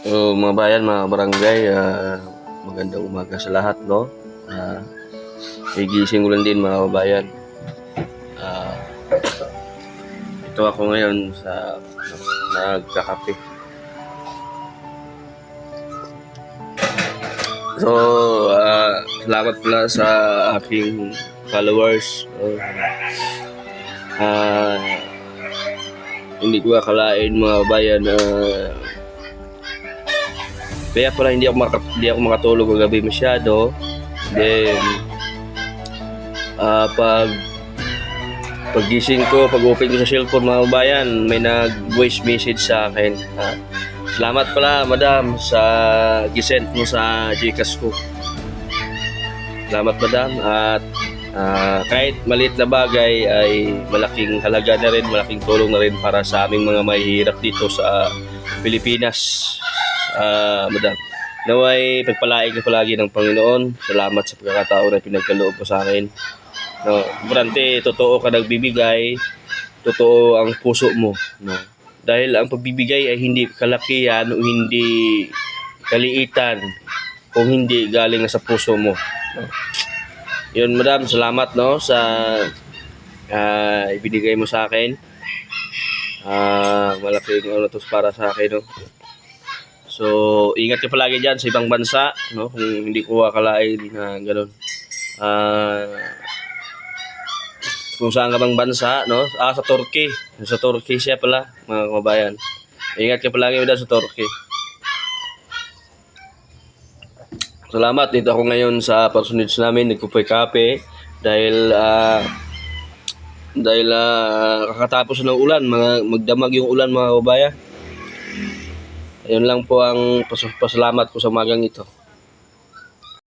So, mga bayan, mga barangay, magandang umaga sa lahat, no? Gigising ko lang din, mga bayan. Ito ako ngayon sa nagkakape. So, salamat pala sa aking followers. Hindi ko akalain, mga bayan, kaya pala hindi ako makatulog kagabi masyado. Then pagising ko, pag-open ko sa cellphone, mga bayan, may nag-voice message sa akin. Salamat pala, madam, sa gisend mo sa Gcash ko. Salamat, madam, at kahit maliit na bagay ay malaking halaga na rin, malaking tulong na rin para sa aming mga mahihirap dito sa Pilipinas. Madam, naway pagpalain ka palagi ng Panginoon. Salamat sa pagkakataon na pinagkaloob mo sa akin. No, Brante, totoo ka nagbibigay, totoo ang puso mo, no? Dahil ang pagbibigay ay hindi kalakihan o hindi kaliitan kung hindi galing sa puso mo, no? Yun, madam, salamat, no, sa ibinigay mo sa akin. Malaking to para sa akin, no? So, ingat ka palagi dyan sa ibang bansa, no? Kung hindi ko akalain na gano'n. Kung saan ka bang bansa, no? Sa Turkey. Sa Turkey siya pala, mga kababayan. Ingat ka palagi dyan sa Turkey. Salamat, dito ako ngayon sa personage namin, nagkupoy kape. Dahil kakatapos ng ulan, magdamag yung ulan, mga kababayan. Ayun lang po ang pasalamat ko sa umagang ito.